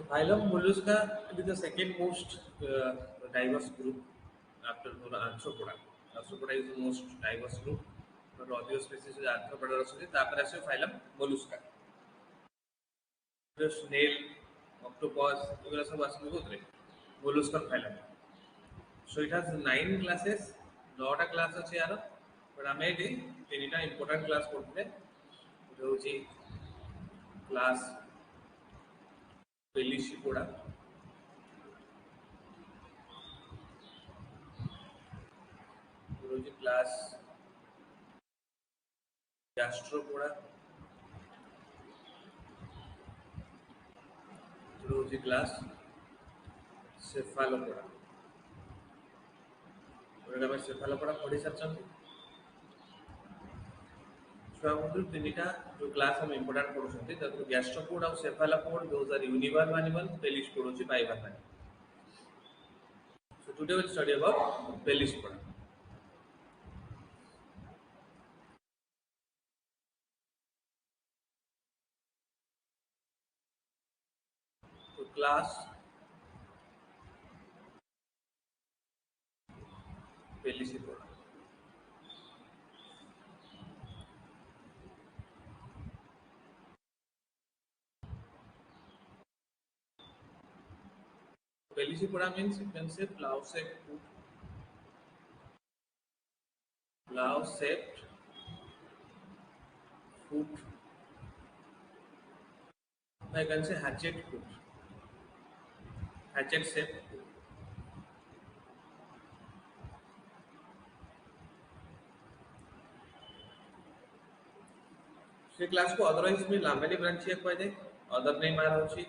So phylum Mollusca, it is the second most diverse group after Arthropoda. Arthropoda is the most diverse group. But other species is Arthropoda also. तापर ऐसे phylum Mollusca. The snail, octopus, ये सब आसने को उतरे. Molluscan phylum. So it has 9 classes. 9टा class अच्छे यार. But हमें ये 3टा important class पढ़ते हैं. जो जी class Pelecypoda. Zoology class Gastropoda, zoology class Cephalopoda. तो मैं Cephalopoda पढ़ी सकता हूँ। छुआमुंदु तीनटा जो क्लास हम इम्पोर्टेंट पढ़ुछंती तो Gastropod और Cephalopod those are univalve animal, Pelecypoda होची bivalve animal. So today we will study about Pelecypoda. So class Pelecypoda. Pelecypoda means you can say plough-shaped foot. Plough-shaped foot. I can say hatchet foot. Hatchet-shaped foot. से class को otherwise में Lamellibranchia कहै जाय other name आर होची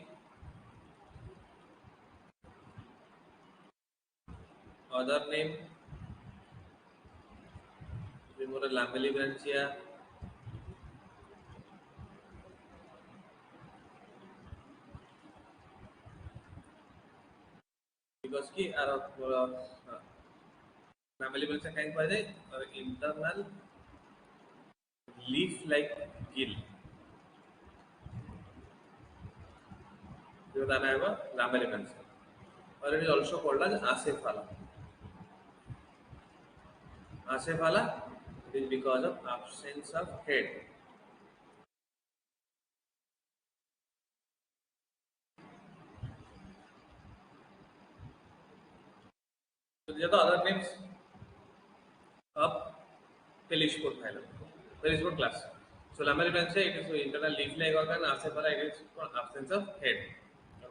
other name जे मोर Lamellibranchia because की आर लामेलिब्रांचिया काइन कहै जाय इंटरनल leaf like gill जो दाना है वो lamellibrancia और it is also called as acephala. Acephala it is because of absence of head. So these are the other names of Pelecypoda phylum. Pelecypoda class. So lamellibrancia it is internal leaf-like organ. Acephala it is for absence of head.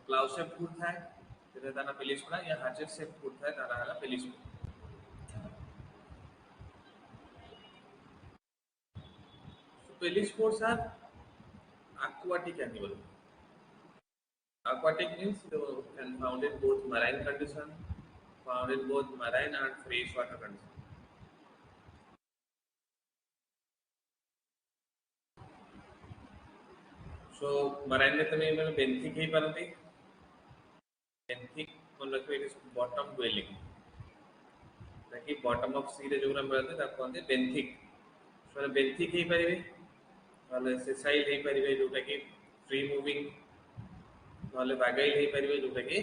Plough-shaped foot है, जिसे दाना Pelecypoda या hatchet-shaped foot है, दाना है Pelecypoda. So Pelecypods are aquatic animal. Aquatic means they can found in both marine condition, found in both marine and freshwater condition. So marine में तमें मैंने benthic ही पढ़ती benthic मतलब कि it is bottom dwelling ताकि bottom of sea रे जो ना पढ़ते तब कौन थे benthic so benthic ही पढ़ी वाले sessile ही पढ़ी जो ताकि free moving वाले bagile ही पढ़ी जो ताकि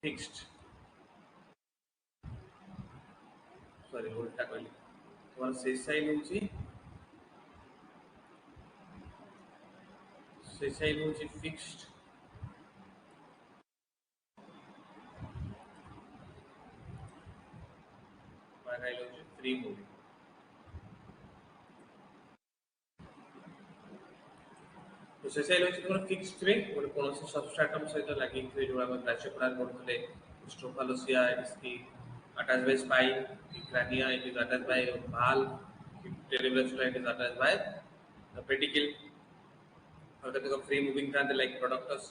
fixed sorry उल्टा कहली और sessile होची sessile होची fixed bagile होची free moving तो sessile होची तो fixed रे और कौन से substratum से तो लगी थे जो हम Gastropod बोलते थे Strophalosia इसकी attached by spine, crania it is attached by valve, cerebellum it is attached by the pedicle. और कहते हैं free moving था like productus.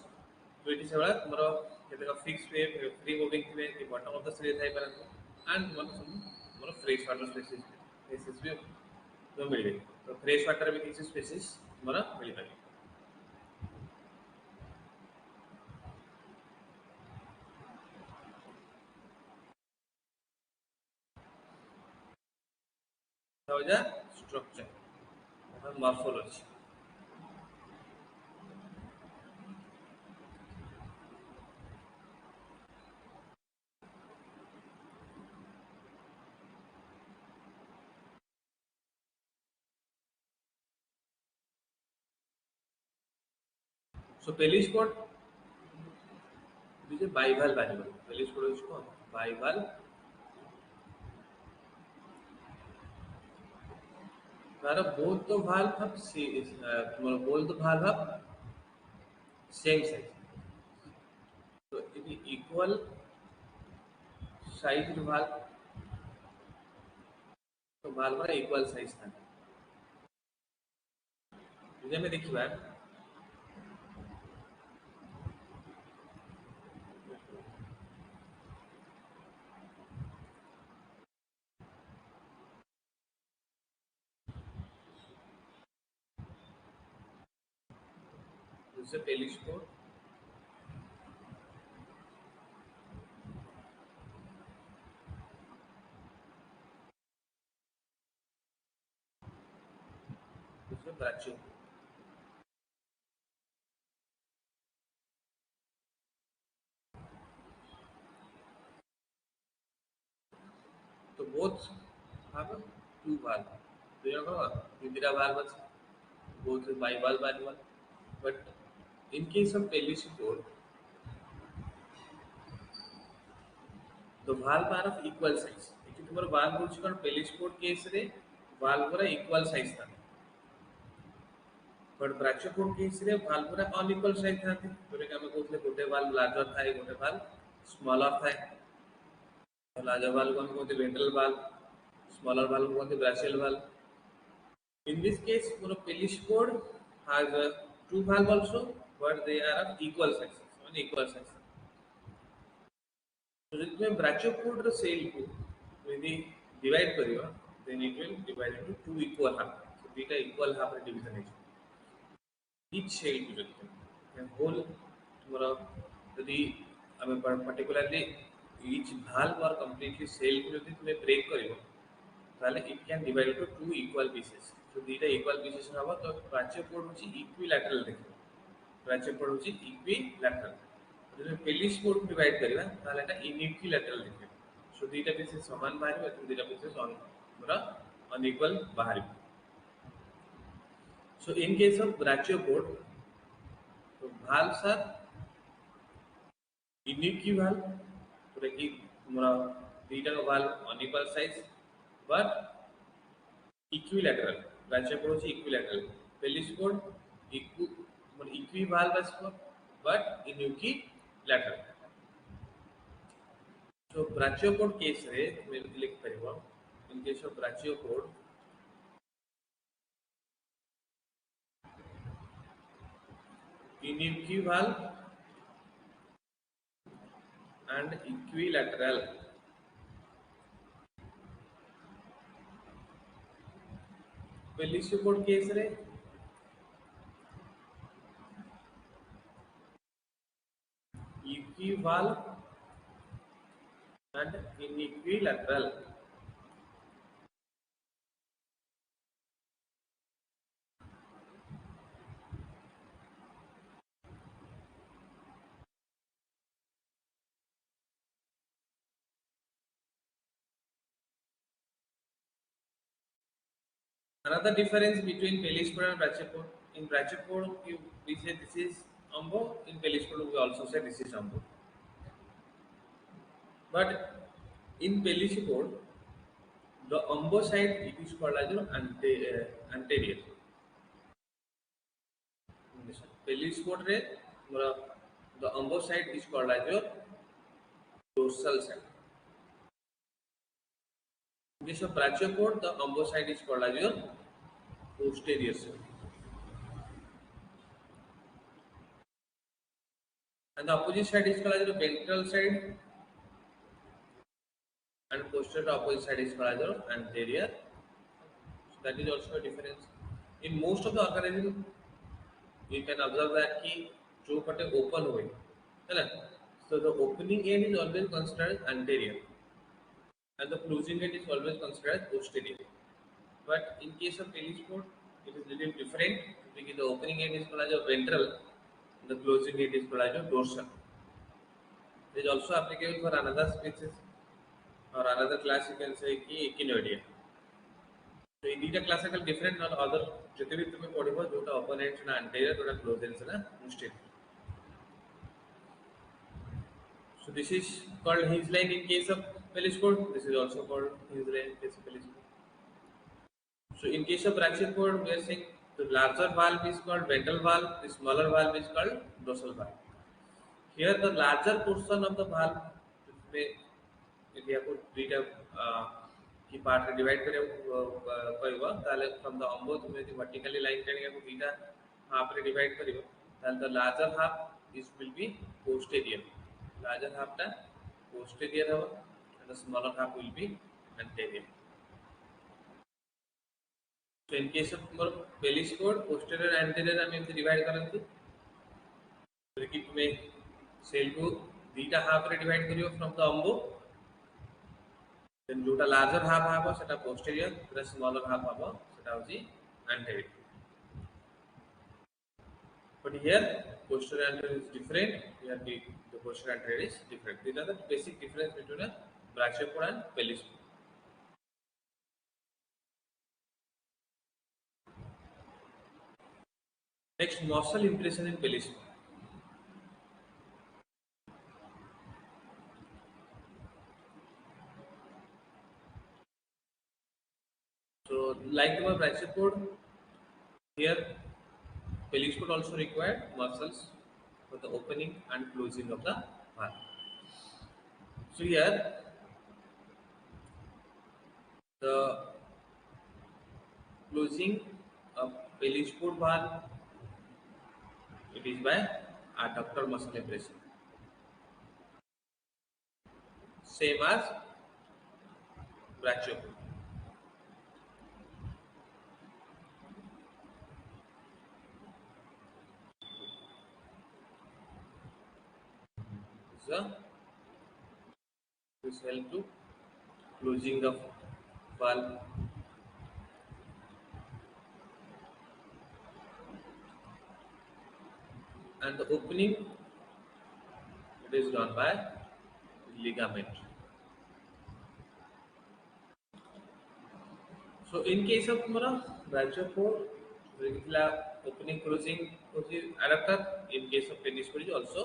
तो it is वाला तुम्हारा कहते हैं fixed way free moving थे कि bottom of the series है पर and तुम्हारा fresh water species भी तो मिल गई. तो fresh water में किसी species तुम्हारा मिल गई. So the structure or morphology. So Pelecypoda is a bivalve animal. Pelecypoda is what? Bivalve. Where both the valve have both the valve have same size. So it is equal size valve. तो valve का equal size था. तुझे में देखिए दूसरे Pelecypoda दूसरे Brachio. So both have two valve. Do you know Indira valve is both bivalve animal. But in case of Pelecypoda, the valve are of equal size. If you valve होची कारण Pelecypoda case रे valve पूरा equal size था. But Brachiopoda case रे valve पूरा unequal size था. तो रे हमें कोसले गोटे valve larger था एक गोटे valve smaller था. तो larger valve को हम कहते ventral valve, smaller valve को कहते brachial valve. In this case, Pelecypoda has two valve also, but they are of equal size. Equal size. So if you Brachiopoda the cell को यदि divide करियो, then it will divide into two equal half. So theta equal half रे division है. Each cell को देखते हैं. Whole तुम्हारा यदि हमें particularly each valve or completely cell को यदि तुम्हें break करियो, ताले it can divide into two equal pieces. So theta equal pieces हवा तो Brachiopoda होची equilateral देखते. Brachiopoda होची equilateral. जो Pelecypoda divide करियो, ताले टा inequilateral देखते. So theta pieces समान बाहरी और theta pieces unequal बाहरी. So in case of Brachiopoda, so valves are inequivalent. So theta का valve unequal size, but equilateral. Brachiopoda is equilateral. Pelecypoda equivalve but inequilateral. So Brachiopoda case रे मैं लिख परिवा. In case of Brachiopoda, inequivalve and equilateral. Pelecypoda case रे equivalve and inequilateral. Another difference between Pelecypoda and Brachiopoda. In Brachiopoda, we say this is Umbo. In Pelecypoda, we also say this is Umbo. But in Pelecypoda, the Umbo side it is called as anterior. Pelecypoda रे the Umbo side is called as your dorsal side. In case of Brachiopoda, the Umbo side is called as your posterior side. And the opposite side is called as the ventral side, and posterior opposite side is called as the anterior. So that is also a difference. In most of the organism, you can observe that कि जो पटे open हुए, है ना? So the opening end is always considered anterior, and the closing end is always considered posterior. But in case of Pelecypoda, it is little different because the opening end is called as a ventral, and the closing end is called as a dorsal. It is also applicable for another species or another class. You can say कि Echinoidea. So in these classical different or other जितने भी तुम्हें पढ़िबो जोटा open end ना anterior जोटा closed end ना posterior. So this is called hinge line in case of Pelecypoda. This is also called hinge line in case of Pelecypoda. So in case of Brachiopoda, we are saying the larger valve is called ventral valve, the smaller valve is called dorsal valve. Here the larger portion of the valve में यदि आपको दुईटा की part रे divide करे कहबो ताले from the अम्बो तुम यदि वर्टिकली लाइन टाणी आपको दुईटा हाफ रे डिवाइड करिवो ताले the larger half is will be posterior larger half टा पोस्टेरियर हो and the smaller half will be anterior. So in case of Pelecypoda, posterior anterior हम इनसे डिवाइड करते हैं कि तुम्हें सेल को दीटा हाफ रे डिवाइड करियो फ्रॉम द अम्बो देन जोटा लार्जर हाफ हाफ सेटा posterior plus smaller half half सेटा होची anterior. But here posterior anterior is different, here the posterior anterior is different. These are the basic difference between a Brachiopoda and Pelecypoda. Next, muscle impression in Pelecypoda. So like the Brachiopoda, here Pelecypoda also required muscles for the opening and closing of the valve. So here the closing of Pelecypoda valve, it is by adductor muscle impression, same as Brachiopoda. So this help to closing the valve. And the opening, it is done by ligament. So in case of Brachiopoda, opening closing adductor. In case of Pelecypoda is also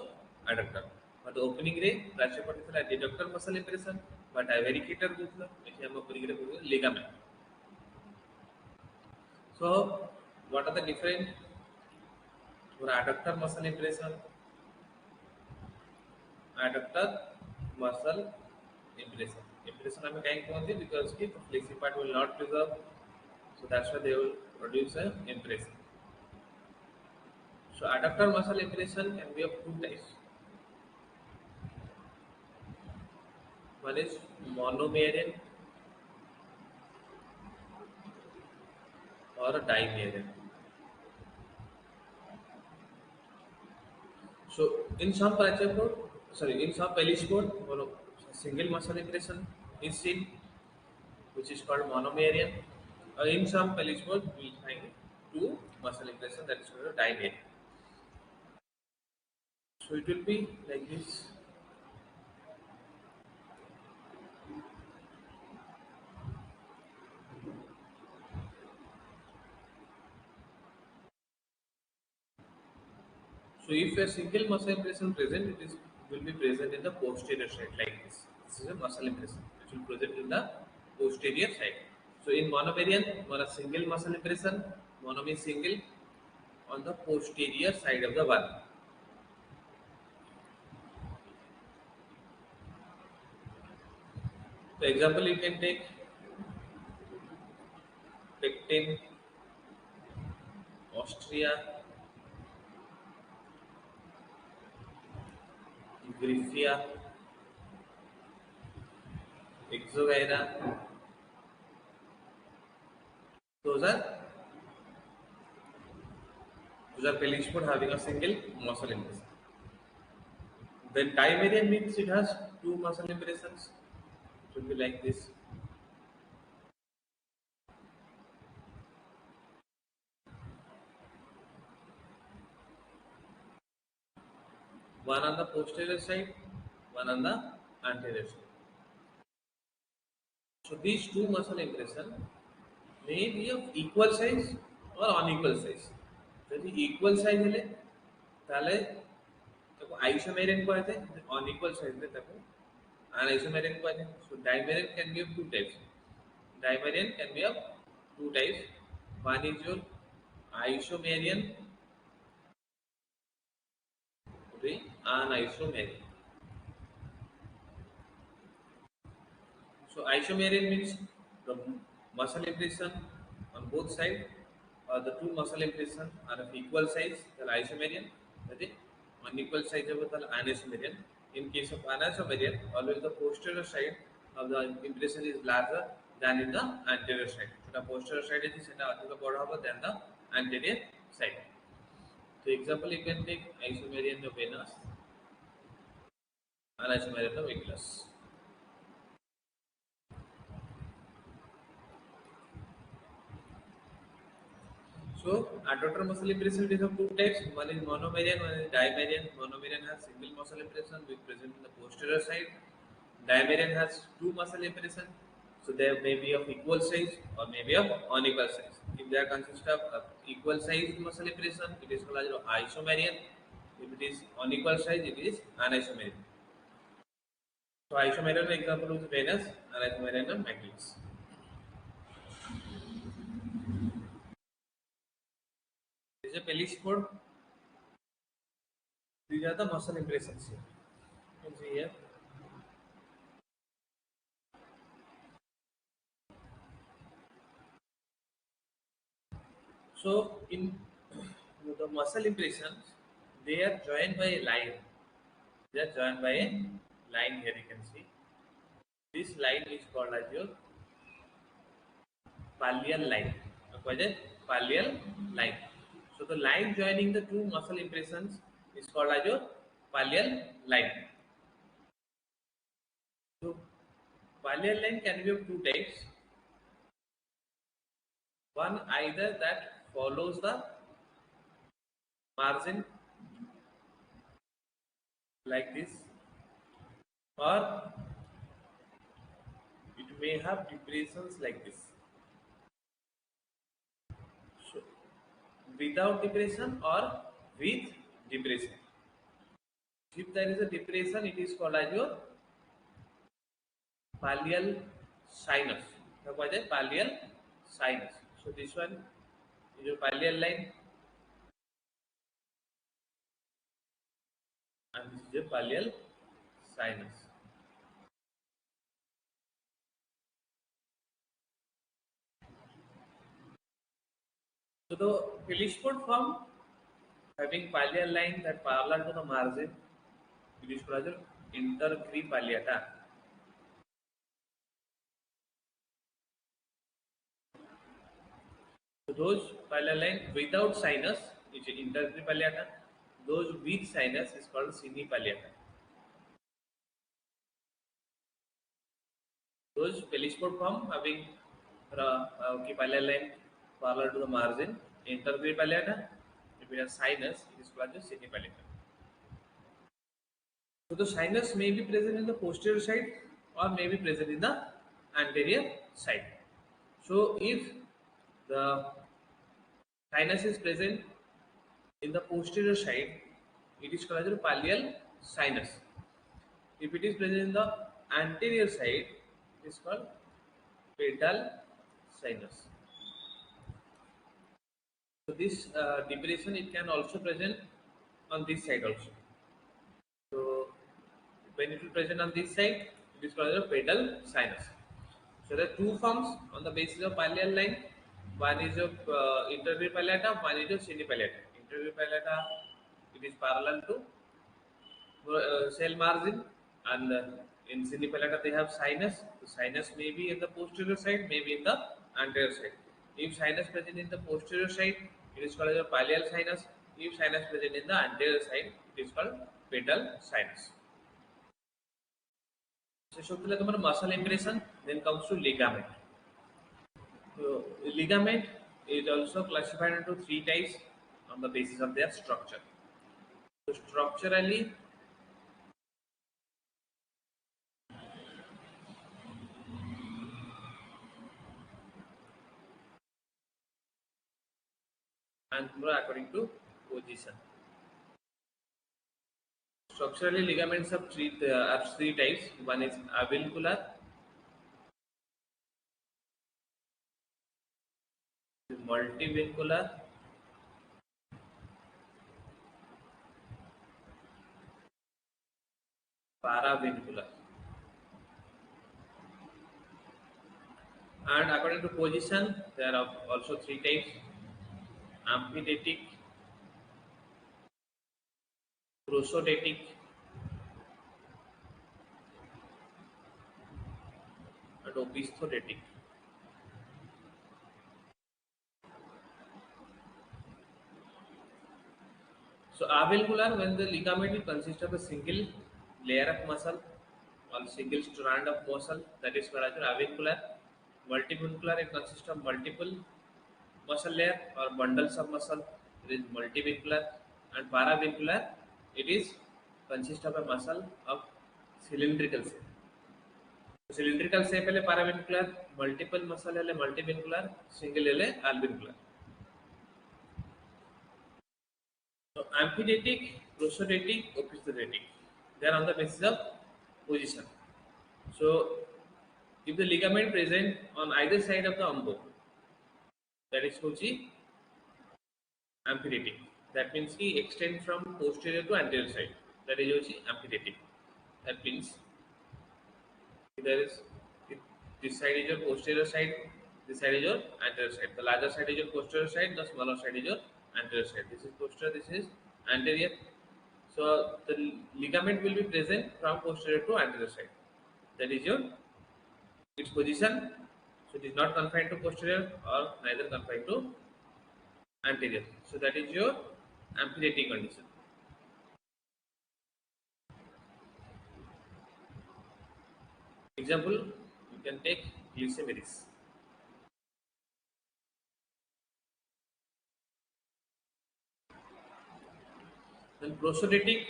adductor. But the opening ray Brachiopoda is like deductor muscle impression, but divaricator is ligament. So what are the different for adductor muscle impression? Adductor muscle impression. Impression I am saying because the flexi part will not preserve, so that's why they will produce an impression. So adductor muscle impression can be of two types. One is monomerian or dimerian. So in some Pelecypoda, single muscle impression is seen, which is called monomerian. In some Pelecypoda, we will find two muscle impression, that is called dimerian. So it will be like this. So if a single muscle impression present, it will be present in the posterior side like this. This is a muscle impression which will present in the posterior side. So in monomerian, one a single muscle impression, mono means single, on the posterior side of the valve. So example you can take pectin, ostria, Griffia, exogyra. Those are Pelecypoda having a single muscle impression. Then dimerian means it has two muscle impressions. It will be like this. One on the posterior side, one on the anterior side. So these two muscle impression may be of equal size or unequal size. If equal size, Isomerian को आते हैं unequal size में तको anisomerian को आते हैं. So dimerian can be of two types. Dimerian can be of two types. One is your isomerian, the anisomerian. So isomerian means the muscle impression on both sides or the two muscle impression are of equal size, the isomerian. That is unequal size of the anisomerian. In case of anisomerian, always the posterior side of the impression is larger than in the anterior side. So the posterior side is broader than the anterior side. So example you can take isomerian of venous and isomerian of Achilles. So, adductor muscle impression is of two types. One is monomerian, one is dimerian. Monomerian has single muscle impression which present in the posterior side. Dimerian has two muscle impression. So they may be of equal size or may be of unequal size. If they are consist of equal size muscle impression, it is called as isomerian. If it is unequal size, it is anisomerian. So isomerian example is venous, anisomerian of Achilles. This is a Pelecypoda. These are the muscle impressions here. You can see here. So in the muscle impressions, they are joined by a line. They are joined by a line here. You can see this line is called as your pallial line. What is pallial line? So the line joining the two muscle impressions is called as your pallial line. So pallial line can be of two types. One either that follows the margin like this, or it may have depressions like this. So without depression or with depression. If there is a depression, it is called as your pallial sinus. What is pallial sinus? So this one is your pallial line, and this is your pallial sinus. So the Pelecypoda form having pallial line that parallel to the margin, it is called as intercrepalliata. So those pallial line without sinus is intercrepalliata. Those with sinus is called cinepalliata. Those Pelecypoda form having pallial line parallel to the margin, intercrepalliata. If it has sinus, it is called as cinepalliata. So the sinus may be present in the posterior side or may be present in the anterior side. So if the sinus is present in the posterior side, it is called as a pallial sinus. If it is present in the anterior side, it is called pedal sinus. So this depression it can also present on this side also. So when it is present on this side, it is called as a pedal sinus. So there are two forms on the basis of pallial line. One is of intercrepalliata, one is of cinepalliata. Intercrepalliata, it is parallel to cell margin, and in cinepalliata they have sinus. The sinus may be in the posterior side, may be in the anterior side. If sinus present in the posterior side, it is called as a pallial sinus. If sinus present in the anterior side, it is called pedal sinus. So muscle impression, then comes to ligament. So, ligament is also classified into three types on the basis of their structure. So, structurally, and according to position. Structurally, ligaments are three types. One is avuncular, multivincular, paravincular. And according to position, there are also three types: amphithetic, prosophatic, and opisthothetic. So avuncular, when the ligament consists of a single layer of muscle or single strand of muscle, that is called as avuncular. Multivincular, it consists of multiple muscle layer or bundles of muscle, it is multivincular. And paravincular, it is consists of a muscle of cylindrical shape. Cylindrical shape है paravincular, multiple muscle है multivincular, single है alveolar. So amphithetic, prosophatic, opisthothetic, they are on the basis of position. So if the ligament present on either side of the umbo, that is Koji amphithetic. That means he extend from posterior to anterior side. That is Koji amphithetic. That means there is this side is your posterior side, this side is your anterior side. The larger side is your posterior side, the smaller side is your anterior side. This is posterior, this is anterior. So the ligament will be present from posterior to anterior side. That is your its position. So it is not confined to posterior or neither confined to anterior. So that is your amphithetic condition. Example, you can take glycemeris. Then prosophatic,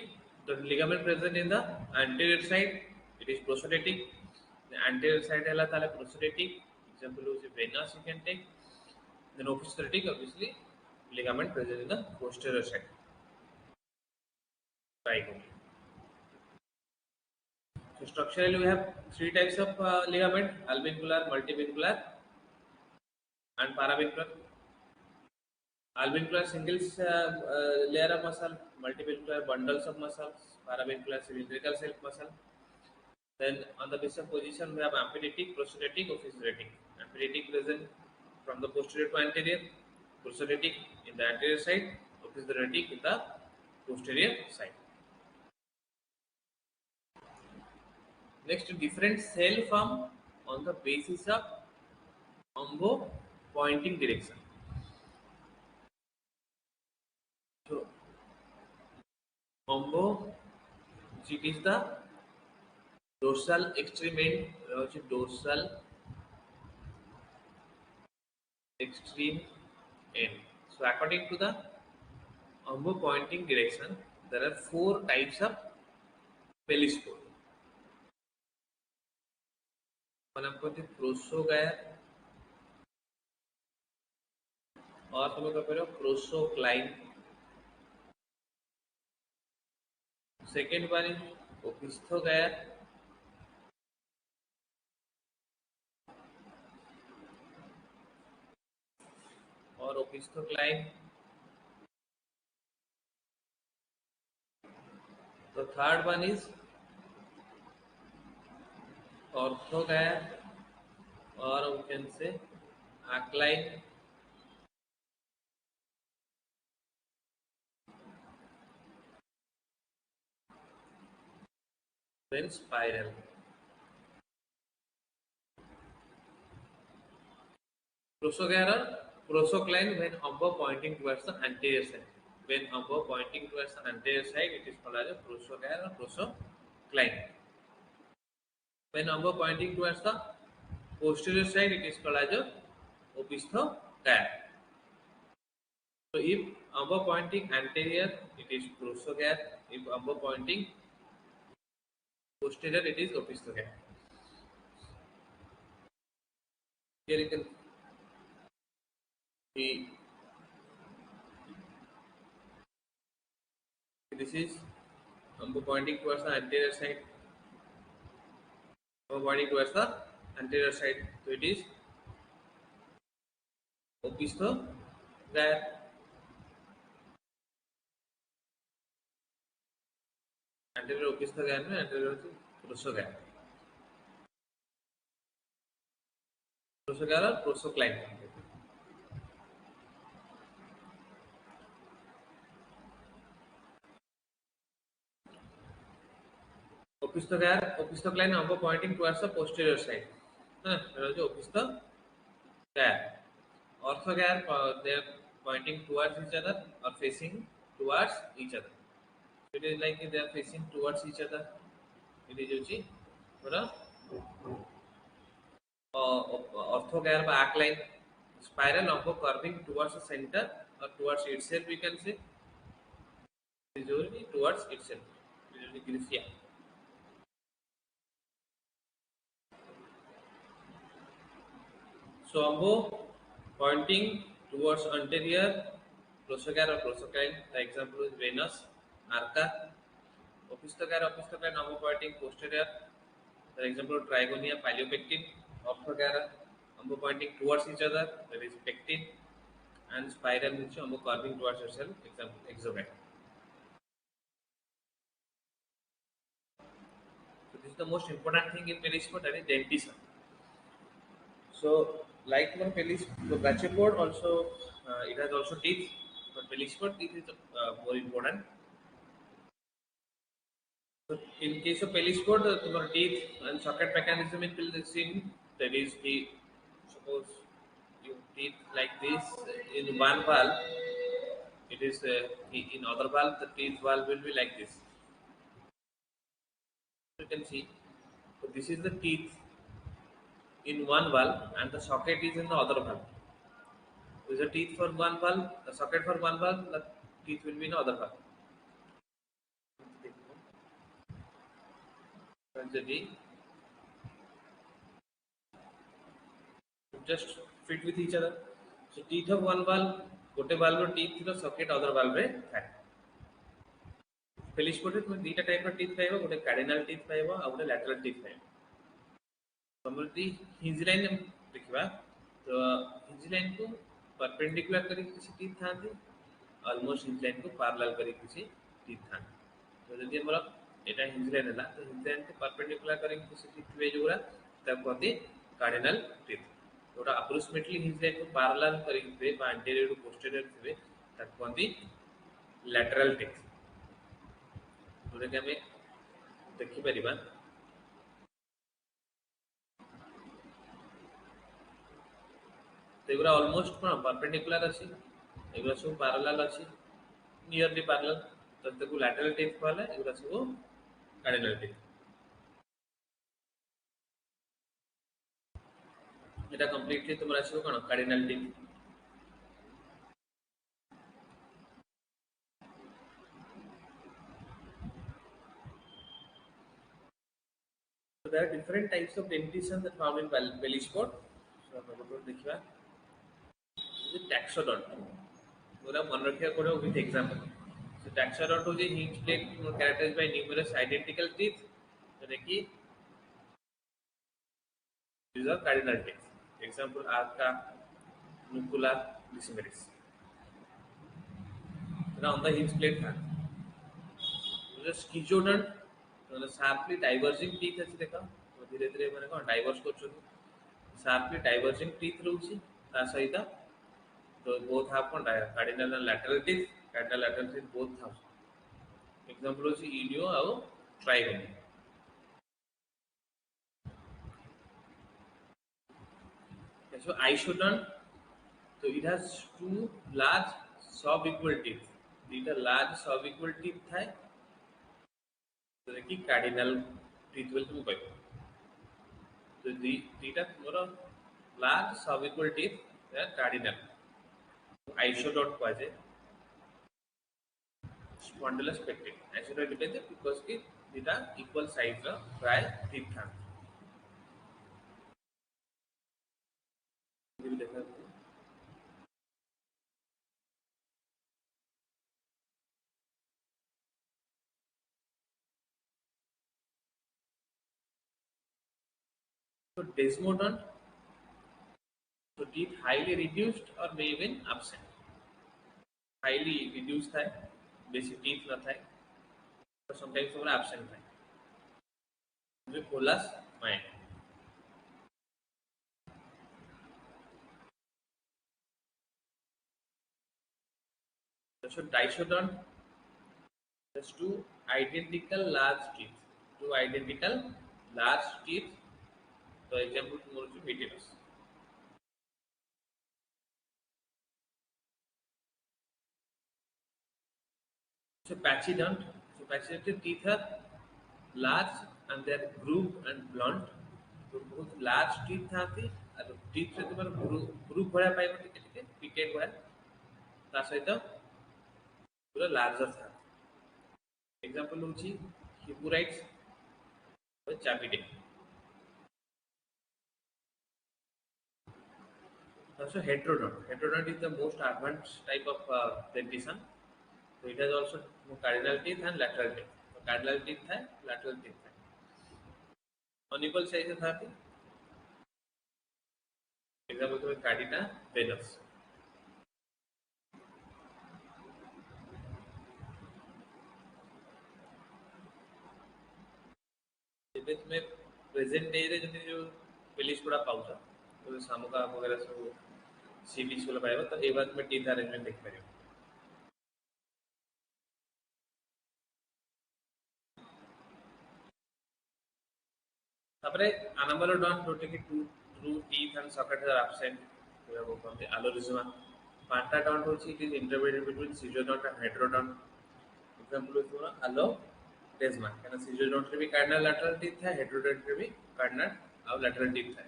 the ligament present in the anterior side, it is prosophatic. The anterior side है ताले prosophatic. Example is venous you can take. Then opisthothetic, obviously ligament present in the posterior side. Triangle. So structurally we have three types of ligament: alveolar, multivincular, and paravincular. Alveolar single layer of muscle, multivincular bundles of muscles, paravincular cylindrical self muscle. Then on the basis of position we have amphithetic, prosophatic, opisthothetic. Amphithetic present from the posterior to anterior, prosophatic in the anterior side, opisthothetic in the posterior side. Next, different cell form on the basis of Umbo pointing direction. So Umbo, it is the dorsal extreme end, dorsal extreme end. So according to the Umbo pointing direction, there are four types of Pelecypoda. One आपको होती है प्रोसोगैर और तुम्हें क्या करो प्रोसोक्लाइन. Second one is opisthogair or opistocline. The third one is orthogair or we can say acline. Then spiral. Prosogair or prosocline when umbo pointing towards the anterior side. When umbo pointing towards the anterior side, it is called as a prosogair or prosocline. When umbo pointing towards the posterior side, it is called as a opisthogair. So if umbo pointing anterior, it is prosogair. If umbo pointing posterior, it is opisthogair. Here you can see this is Umbo pointing towards the anterior side. Umbo pointing towards the anterior side. So it is opisthogyre. Anterior opisthogyre में anterior होती prosogyre. Prosogyre और prosocline. Opisthogyre umbo pointing towards the posterior side. That is opisthogyre. Orthogyre they are pointing towards each other or facing towards each other. It is like they are facing towards each other. It is for orthogyre by arc line spiral umbo curving towards the center or towards itself. We can say usually towards itself. Usually Glyphia. So umbo pointing towards anterior prosogyre or prosocline. The example is Venus, Arca. Opisthogyre umbo pointing posterior. For example, trigonia, paleopectin, orthogyre umbo pointing towards each other. That is pectin, and spiral which umbo curving towards itself. Example, exogyre. So this is the most important thing in Pelecypoda, that is dentition. So like one the Gastropod also it has also teeth, but Pelecypoda teeth is more important. So in case of Pelecypoda, the teeth and socket mechanism in Pelecypoda, that is the suppose you teeth like this in one valve, it is in other valve the teeth valve will be like this. You can see. So this is the teeth in one valve and the socket is in the other valve. There is a teeth for one valve, the socket for one valve, the teeth will be in the other valve. And the teeth just fit with each other. So teeth of one valve, गोटे valve रो teeth रो socket other valve रे थाए. Pelecypoda में दीटा type रो teeth पाइबो, गोटे cardinal teeth पाइबो, और गोटे lateral teeth पाइबो. समृद्धि hinge line देखिबा, तो hinge line को perpendicular करी किसी teeth थांती, almost hinge line को parallel करी किसी teeth थांती. तो जदि हमरा एटा hinge line है ना, तो hinge line को perpendicular करी किसी teeth वे जोरा, तब कहते cardinal teeth. जोटा approximately hinge line को parallel करी थे, बा anterior to posterior थे, तब कहते lateral teeth. जोटा कि हमें देखी परिबा. तो एगुरा ऑलमोस्ट कोन परपेंडिकुलर अछि, एगुरा सब पैरेलल अछि, नियरली पैरेलल. तो तको लैटरल टीथ कहले, एगुरा सब कार्डिनल टीथ. एटा कंप्लीटली तुमरा सब कोन cardinal teeth. So there are different types of dentition that found in Pelecypoda. So हम लोग देखिबा. This is taxodont. पूरा मन रखिया code with example. So taxodont is a hinge plate characterized by numerous identical teeth. तो देखिए these are cardinal teeth. Example arca, nucula, decimeris. Now on the hinge plate था. जो schizodont तो sharply diverging teeth अछि देखा. तो धीरे धीरे माने कोन डाइवर्स करछन. Sharply diverging teeth रहउछि ता सहित. So both have cardinal and lateral teeth. Cardinal lateral teeth both have. Example is ilio और trigon. So isodont, so it has two large sub-equal teeth. These are large sub-equal teeth है. So देखिए cardinal teeth will तुम पाइबो. So these are more large sub-equal teeth. They are cardinal. Isodont को आजे spondylus pectin. Isodont कहते हैं because कि these are equal size का dry teeth था. ये भी देखा. So desmodont, so teeth highly reduced or may even absent. Highly reduced थाए, basic teeth ना थाए, but sometimes वो absent थाए. जो कोलास mind. So disodont has two identical large teeth. Two identical large teeth. So example tomorrow is Vitimus. So pachyodont. So pachyodont teeth are large and they are grooved and blunt. तो बहुत large teeth थाती और teeth से तुम्हारे groove भरा पाएगा टिके picket भरा ता सहित पूरा larger था. Example होची Hippurites और Chapidae. Also heterodont. Heterodont is the most advanced type of dentition. So it has also cardinal teeth and lateral teeth. So cardinal teeth है, lateral teeth है. Unequal size था थी. Example तो cardina venus. इधर में present day रे जो Pelecypoda पाऊँगा, तो सामुका वगैरह सब सी बीच वाला पाएगा, तो एक बार में teeth arrangement देख पाएगा. तापरे Anomalodont's Jote two teeth and socket are absent. तो वो कौन Alorisma. Pantodont होची it is intermediate between Pseudodont and Heterodont. Example is पूरा Allodesma. क्या ना Pseudodont रे भी cardinal lateral teeth है, Heterodont रे भी cardinal और lateral teeth है.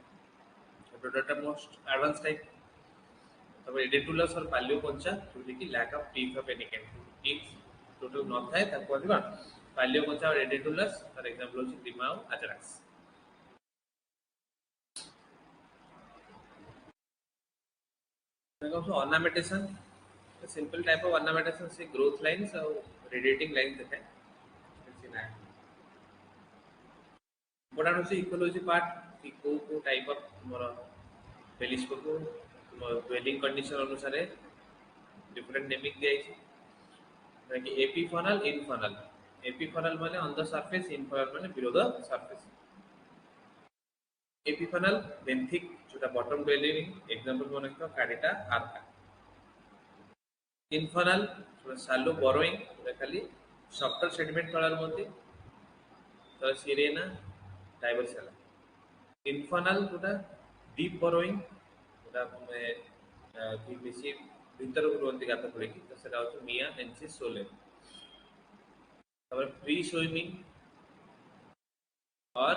Heterodont है most advanced type. तब Edentulous और Paleoconcha जोटे की lack of teeth of any kind. Teeth total not है, तब कौन सी बात? Paleoconcha और Edentulous. For example होची Grima और Ajarax. Then also ornamentation, a simple type of ornamentation say growth lines or radiating lines देते हैं. But also ecology part, को type of मोरा Pelecypoda को dwelling condition अनुसार different naming दिया है. like epifaunal, infaunal. Epifaunal माने on the surface, infaunal माने below the surface. Epifaunal benthic जोटा bottom dwelling example माने क्या Candida arca. Infaunal shallow burrowing खाली softer sediment तळार मध्ये तर Sirena diversella. Infaunal जोटा deep burrowing जोटा कि बेसी भीतर रुहନ୍ତି गात खोलिकी तो सेटा होतो Mia ensis sole. तापर free swimming और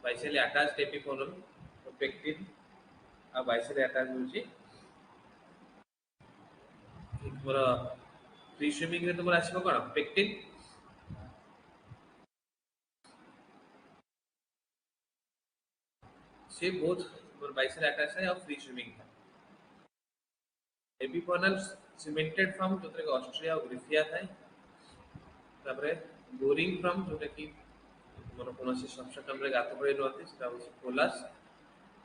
bilaterally attached epifaunal pectin और bilaterally attached होची तुमरा फ्री स्विमिंग रे तुमरा आसीबो कोन पेक्टिन से बोथ तुमर बाइसेल अटैच है और फ्री स्विमिंग है. एपिफोनल सीमेंटेड फ्रॉम जोतरे के ऑस्ट्रिया और ग्रिफिया थाए. तापरे बोरिंग फ्रॉम जोटे की तुमर कोनोसी सबस्ट्रेटम रे गात पड़े रहते सेटा होची कोलास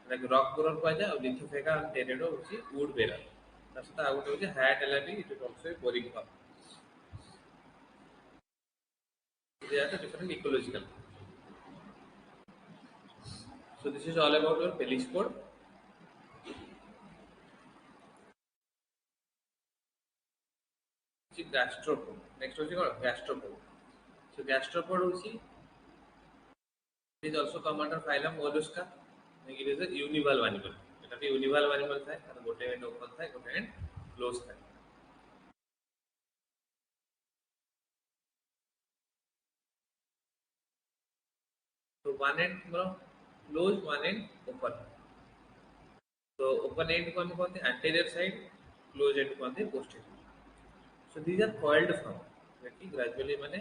लाइक रॉक बोरर को जाय और लिथोफेका एंड टेरेडो होची वुड बेरर. तासता आउट होची हाइट एलाबी it is also boring from. They are the different ecological. So this is all about your Pelecypoda. Gastropod. Next is called Gastropod. So Gastropod also is also come under phylum Mollusca. It is a univalve animal. It is a univalve animal है. और गोटे end open है, गोटे end closed है. So one end closed, one end open. So open end को हम कहते हैं anterior side, closed end को कहते हैं posterior. So these are coiled form. कि gradually माने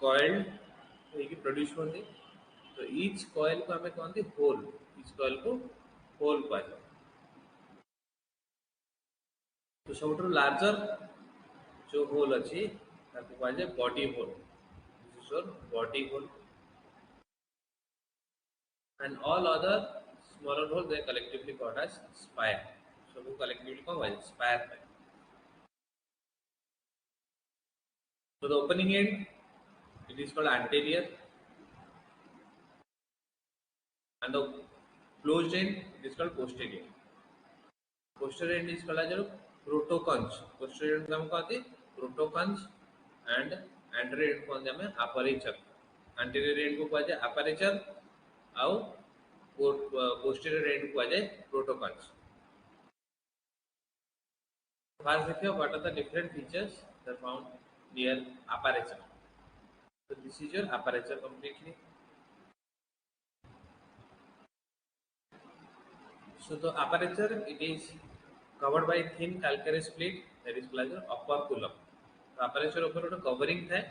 coiled ये produce होती. तो each coil को हमें कहते हैं whole. Each coil को whole कहते हैं. तो सबुठु larger जो होल अच्छी ताकि कहते हैं body hole. This is your body hole. and all other smaller holes they collectively called as spire. So we collectively call it spire type. So the opening end it is called anterior, and the closed end it is called posterior. Posterior end is called as a protoconch. Posterior end नाम कहते हैं protoconch and anterior end को कहते हैं aperture. Anterior end को कहते हैं aperture और posterior end को कहते हैं protoconch. First देखिए what are the different features that are found near aperture. So this is your aperture completely. So the aperture it is covered by thin calcareous plate that is called as upper column. तो aperture ऊपर ଗୋଟେ covering ଥାଏ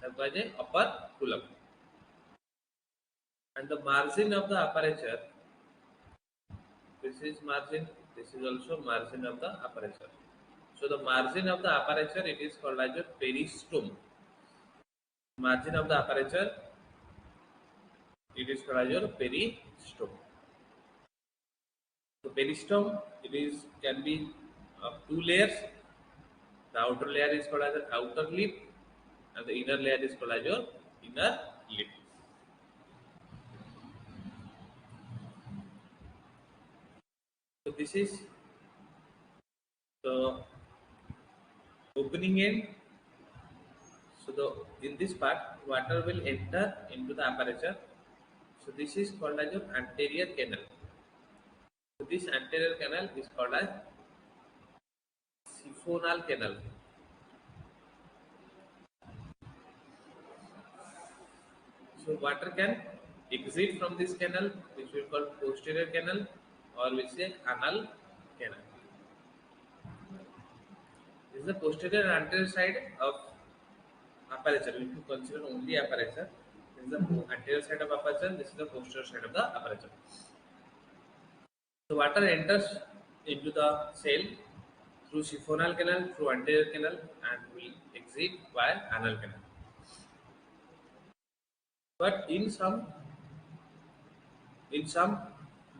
ତାକୁ କୁହାଯାଏ upper column. And the margin of the aperture, this is margin, this is also margin of the aperture. So the margin of the aperture it is called as a peristome. Margin of the aperture it is called as your peristome. So peristome it is can be of two layers. The outer layer is called as the outer lip, and the inner layer is called as your inner lip. So this is the opening end. So the in this part water will enter into the aperture. So this is called as your anterior canal. So this anterior canal is called as siphonal canal. So water can exit from this canal, which we call posterior canal, or we say anal canal. This is the posterior and anterior side of aperture. If you consider only aperture, this is the anterior side of aperture. This is the posterior side of the aperture. So water enters into the cell through siphonal canal, through anterior canal, and will exit via anal canal. But in some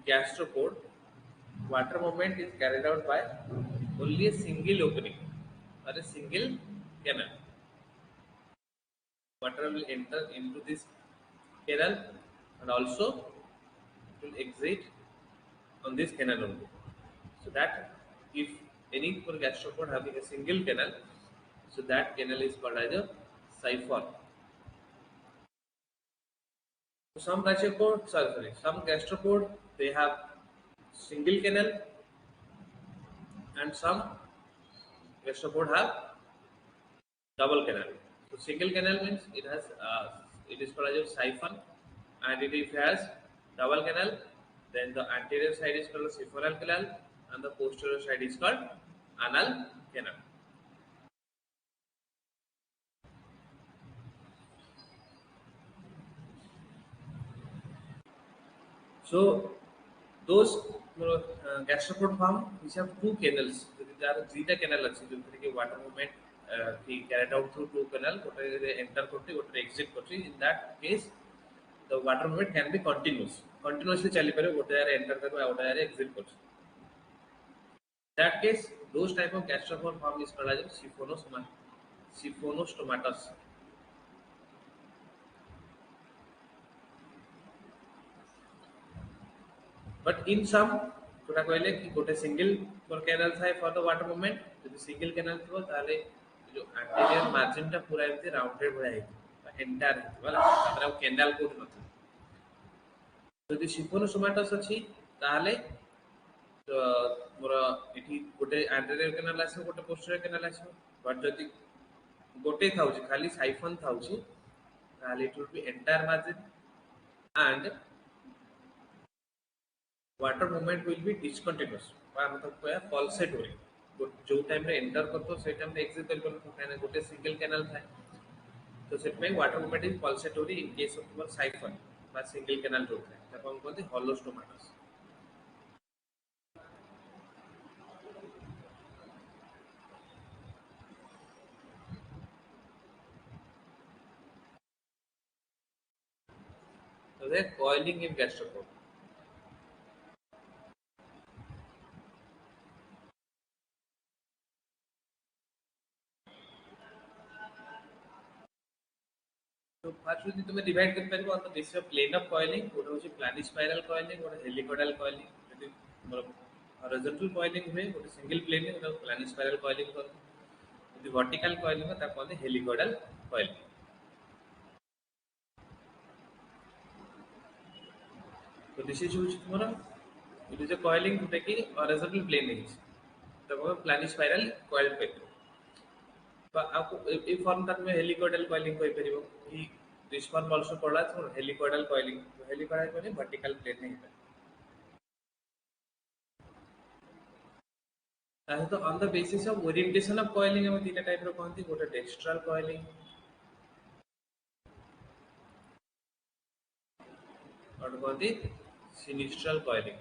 gastropod, water movement is carried out by only a single opening or a single canal. Water will enter into this canal and also it will exit on this canal only. So that if any gastropod having a single canal, so that canal is called as a siphon. So some some gastropod they have single canal, and some gastropod have double canal. So single canal means it is called as a siphon, and if it has double canal, then the anterior side is called a siphonal canal, and the posterior side is called anal canal. So those gastropod form which have two canals. There are zeta canal अच्छी जो कि water movement की carried out through two canal. गोटे enter करती, गोटे exit करती. In that case, the water movement can be continuous. Continuously चली पड़े गोटे यारे enter करो गोटे यारे exit करो. That case, those type of gastropod form is called as siphonostomatous. But in some जोटा कहले कि गोटे सिंगल कैनाल थाए फॉर द वाटर मूवमेंट जदि सिंगल कैनाल थो ताले जो एंटीरियर मार्जिन टा पूरा एमती राउंडेड भया हेतु एंटायर हेतु वाला तापर कैनाल कोड नथि जदि सिफोनोसोमाटस अछि ताले तो मोर एठी गोटे एंटीरियर कैनाल आसे गोटे पोस्टीरियर कैनाल आसे बट जदि गोटे थाउची खाली साइफन थाउची ताले it will be entire margin and water movement will be discontinuous मतलब क्या pulsatory जो टाइम रे एंटर करतो से टाइम रे एग्जिट करतो काने गोटे सिंगल कैनाल थाए तो सेट में water movement is pulsatory in case of your siphon बा सिंगल कैनाल जो थाए ताको हम कहते होलोस्टोमाटस. So there coiling in gastropod. तो फास्ट যদি তুমি ডিভাইড କରି ପାରିବ on the basis of plane of coiling ଗୋଟେ ହଉଛି planispiral coiling ଗୋଟେ helicoidal coiling ଯଦି ଆମର horizontal coiling ହୁଏ ଗୋଟେ single plane ରେ ଗୋଟେ planispiral coiling କରନ୍ତି ଯଦି vertical coiling ହୁଏ ତାକୁ କହନ୍ତି helicoidal coiling तो this is ହଉଛି ତୁମର it is a coiling ଯୋଉଟା କି horizontal plane ହେଇଛି ତାକୁ planispiral coiled କହିପାରିବ বা এই ফর্মটা তুমি helicoidal coiling କହିପାରିବ କି this form also called as helicoidal coiling helicoidal coiling vertical plane ରେ ହେଇଥାଏ ତାହେଲେ ତ on the basis of orientation of coiling ଆମେ ତିନିଟା ଟାଇପ ର କହନ୍ତି ଗୋଟେ dextral coiling और कहती sinistral coiling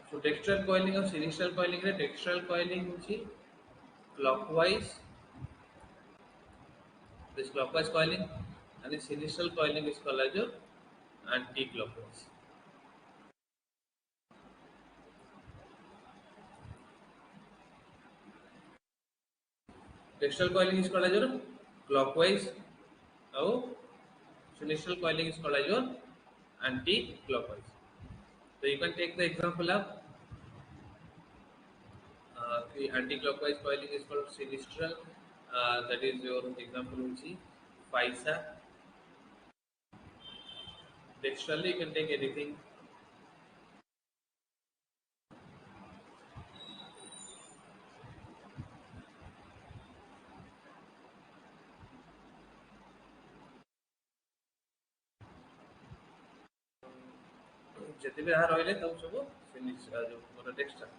so dextral coiling और sinistral coiling रे dextral coiling होची clockwise this clockwise coiling and the sinistral coiling is called as anti-clockwise dextral coiling is called as clockwise और sinistral coiling is called as anti-clockwise so you can take the example of the anti-clockwise coiling is called sinistral that is your example hochi Pisa dextrally you can take anything जति भी यहाँ रहिले तब सब sinistral जो मोर dextral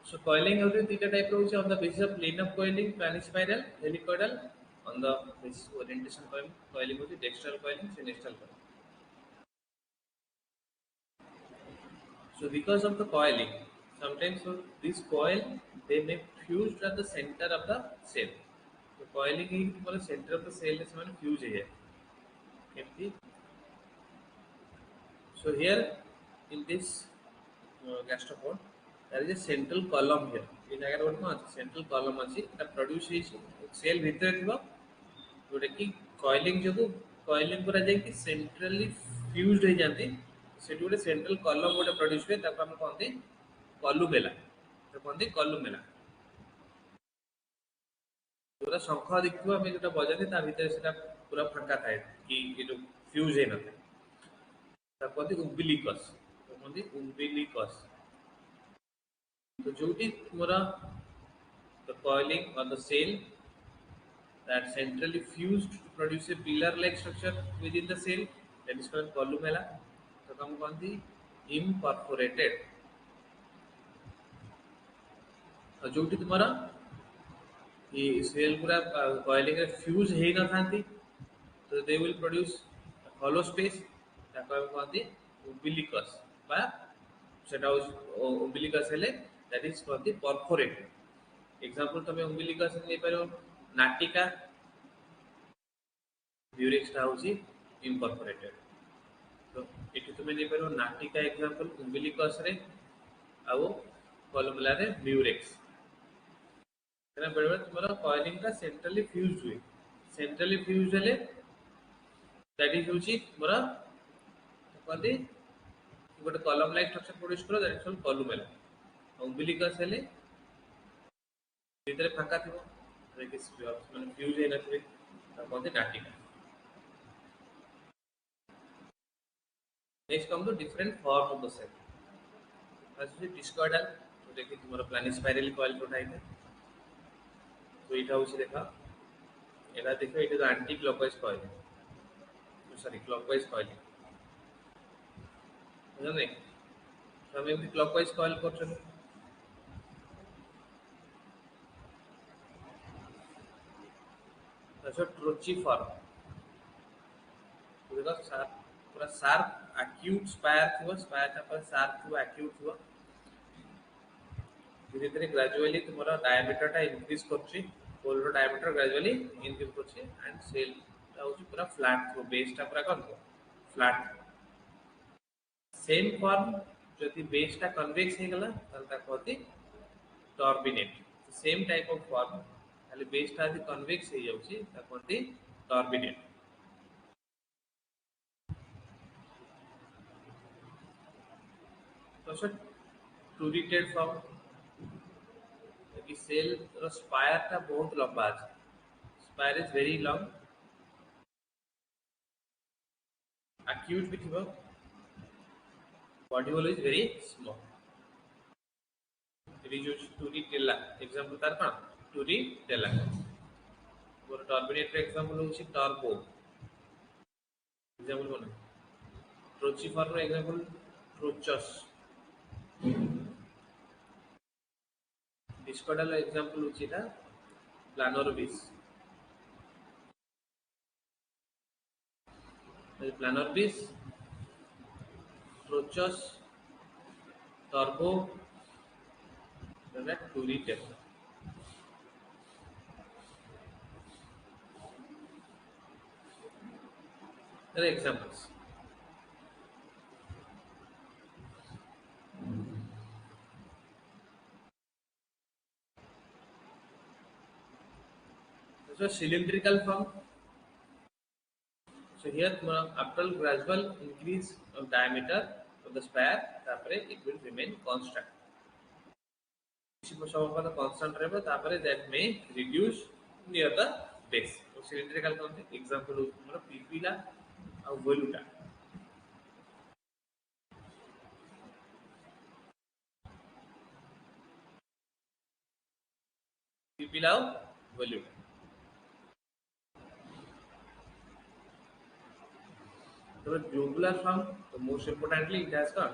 So coiling also तीन type रहुଛି on the basis of plane of coiling, planispiral, helicoidal, on the basis of orientation coiling, coiling होती dextral coiling, sinistral coiling. So because of the coiling, sometimes so this coil they may fused at the center of the cell. So coiling ही तुम्हारे center of the cell is one fuse है. केमती? So here in this gastropod there is a central column here ये जगह road में अच्छी central column अच्छी that produce है cell भीतर थी वो जोड़े की coiling जो को coiling पूरा जाए कि centrally fused है जानते से जोड़े central column वो produce हुए तब हम कौन थे columella तो कौन थे columella पूरा शंखा दिखती हुआ हमें जोड़ा बजाते ता भीतर से ता पूरा फंका था कि ये जो fuse है ना थे तब कौन थे umbilicus तो कौन थे umbilicus तो जो भी तुम्हारा the coiling or the cell that centrally fused to produce a pillar-like structure within the cell that is called columella. तो हम कौन थी imperforated. और जो भी तुम्हारा ये cell पूरा coiling में fuse है ना थांती तो they will produce a hollow space. ताकि हम कौन थी umbilicus बा सेटा umbilicus है that is called the perforated. Example तो मैं umbilicus नहीं पारो नाटिका murex टा होची imperforated तो एठी तुमे नहीं पारो नाटिका एग्जांपल umbilicus रे आउ columella रे murex एना बेले तुम्हारा coiling का centrally fused हुए centrally fused हेले that is होची तुम्हारा कहते गोटे column like structure produce करो that is called columella umbilicus हेले भीतर फांका थिबो कि माने फ्यूज है नथिबे त कहते नाटिका next come to different form of the cell first is discoidal तो देखि तुम्हारा प्लानिस्पाइरल कॉइल उठाई है तो इटा होछि देखा एला देखो it is anti clockwise coil sorry clockwise coil बुझने हम एमती क्लॉकवाइज कॉइल करछन that's a trochy form because पूरा शार्प acute spire थी वो spire का पर शार्प थी वो acute थी वो धीरे धीरे gradually तुम्हारा diameter टा increase करछी whole रो diameter gradually increase करछी and cell टा होची पूरा flat थी वो base टा पूरा कौन थी फ्लैट सेम फॉर्म जदि बेस टा कन्वेक्स हे गला ताल कहती turbinate same type of form खाली बेस टा यदि कन्वेक्स हे जाउची ता कहती टर्बिनेट तो सर टूरिटेड फॉर्म कि सेल रो स्पायर टा बहुत लंबा अछि spire is very long acute भी थिबो body wall is very small it is used to retella example तार कौन to retella और टर्बिनेट एग्जांपल होची टर्बो एग्जांपल कोन ट्रोचिफॉर्म रो एग्जांपल ट्रोचस डिस्कोडाल एग्जांपल होची ता प्लानोरबिस प्लानोरबिस ट्रोचस turbo that to retella there are examples so cylindrical form so here after gradual increase of diameter of the spire तापरे it will remain constant सबका constant रहबो तापरे that may reduce near the base so cylindrical कौन example मतलब pupilla और voluta pupilla और voluta so tubular form so most importantly it has got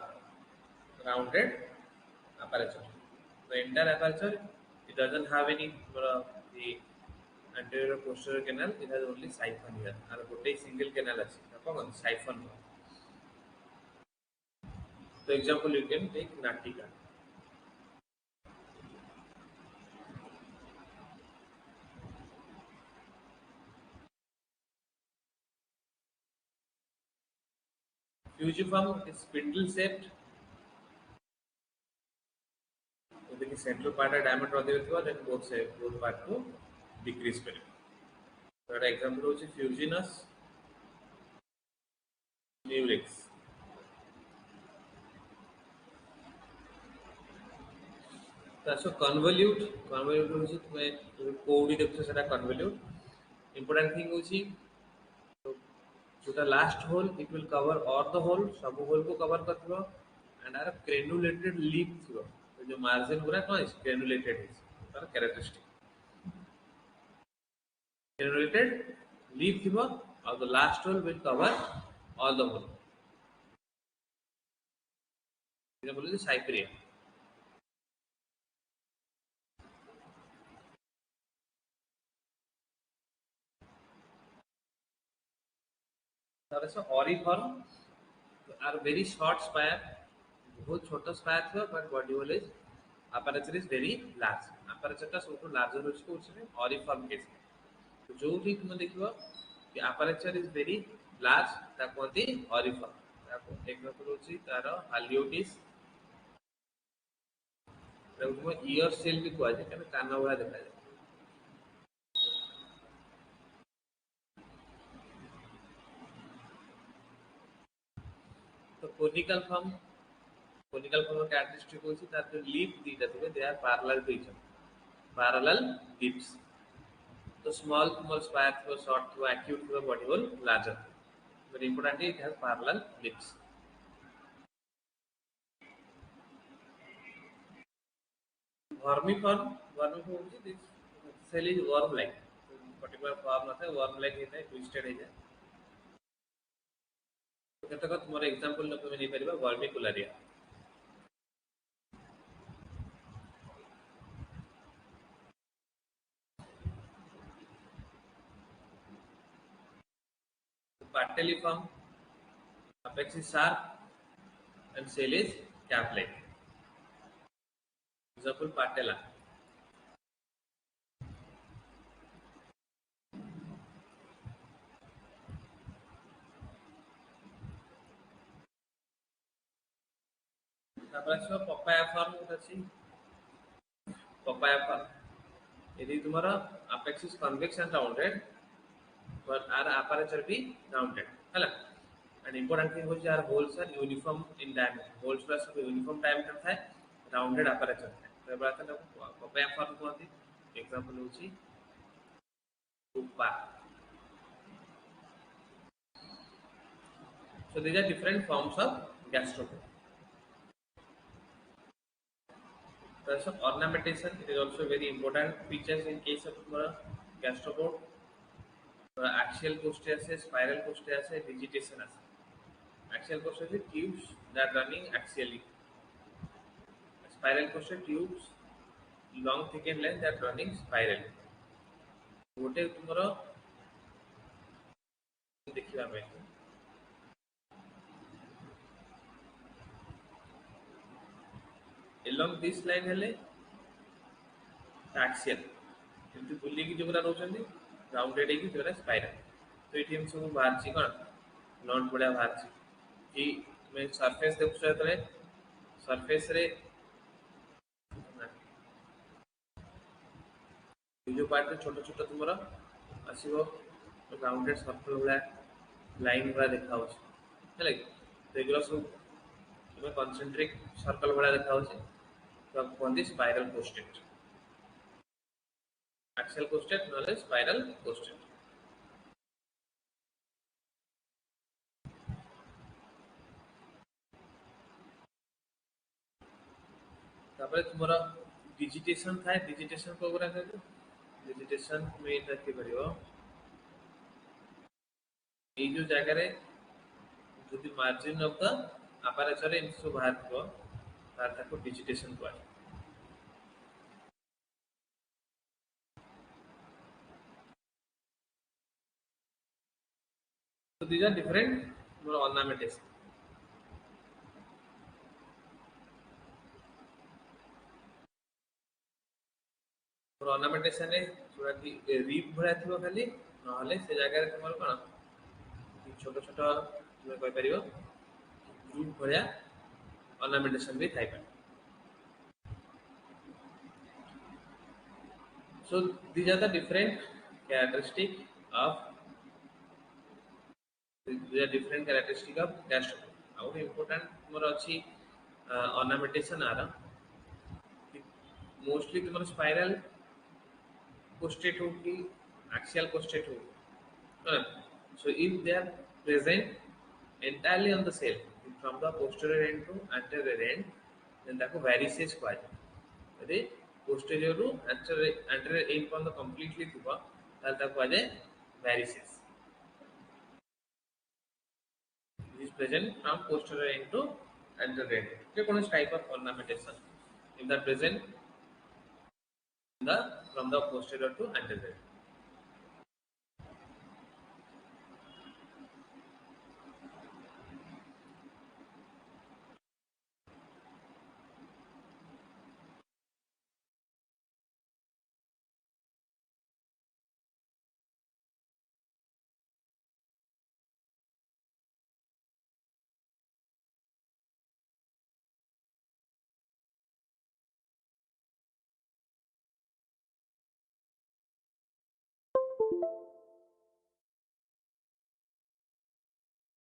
rounded aperture the entire aperture it doesn't have any the anterior posterior canal it has only siphon here and gote single canal achi kon siphon so example you can take natica fusiform is spindle shaped so the central part diameter अधिक थिबा then both part को decrease करे so example होची fusinous murex so convolute होची तुम्हें कोडी देखछो सेटा convolute important thing होची so the last hole it will cover all the hole सब hole को cover करथिबो and आर granulated leaf थिबो तो जो margin पूरा कौन है granulated है तार characteristic granulated leaf थिबो और the last hole will cover all the hole example is cyprea तार से oriform are very short spire बहुत छोटा स्पायर थियो but body whorl is aperture is very large aperture टा सबटु लार्जर होछि कोछि oriform केस तो जो भी तुम देखिबो कि aperture is very large ता कोथि oriform ताको एग्जांपल होछि तार haliotis ताको ईयर सेल भी कहै छै कने कान वाला देखा जाय तो conical form characteristic होछि तार जो लीफ दीटा थिबे they are parallel to each other parallel leaves तो small spire थो short थो acute थो body wall larger but importantly it has parallel leaves vermiform होछि this cell is worm like particular form नथे worm like हेतै twisted हे जाय तो केतक तुमर example न तुम नै परिबा vermicularia Patelliform apex is sharp and cell is cap-like. Example patella. তারপরে আসবে পপায়া ফর্ম যেটা আছে পপায়া ফর্ম এটি তোমার apex is convex and rounded but our aperture be rounded ହେଲା and important thing होची our holes are uniform in diameter holes plus सब uniform diameterଥାଏ rounded apertureଥାଏ तो बात है पपाया फॉर्म कहती एग्जांपल होची pupa so these are different forms of gastropod. So ornamentation it is also very important features in case of gastropod. Axial costae আছে, spiral costae আছে, vegetation আছে. Axial costae is tubes that are running axially. Spiral costae tubes long thickened length that are running spirally. ଗୋଟେ ତୁମର ଦେଖିବା ପାଇଁ along this line हेले axial एमती बुलिकी जो रोचंदी राउंडेड है कि जोरा स्पाइरल तो ये हम सब बाहर छी कोन नॉट बड़ा बाहर छी कि मैं सरफेस देखु तले सरफेस रे जो पार्ट रे छोट छोट तुमरा आसीबो राउंडेड सर्कल वाला लाइन वाला देखा होछ हेले तो एगुला सब तुम्हें कंसेंट्रिक सर्कल वाला देखा होछ तो कोन स्पाइरल कोस्टेट axial costae नॉलेज स्पाइरल कोस्टेट तापर तुमरा डिजिटेशन था डिजिटेशन को करा कर डिजिटेशन में देखि परियो ए जो जगह रे जदि margin of the aperture INSO बाहर को तार ताको डिजिटेशन को so these are different ornamentation ornamentation रे जोरा कि रीप भरा थिबो खाली नहले से जगह रे तुमर कोन छोट छोट तुमे कहि परियो ग्रुप भरा ornamentation भी थाई पर so these are the different characteristic of gastropod और important मोर अछि ornamentation आरा मोस्टली तुमर स्पाइरल costae हो कि axial costae हो so if they are present entirely on the cell from the posterior end to anterior end then that varices quite यदि posterior ru anterior end पर completely थिबा ताल ता को varices is present from posterior end to anterior end J cone type of ornamentation if that present in the from the posterior to anterior end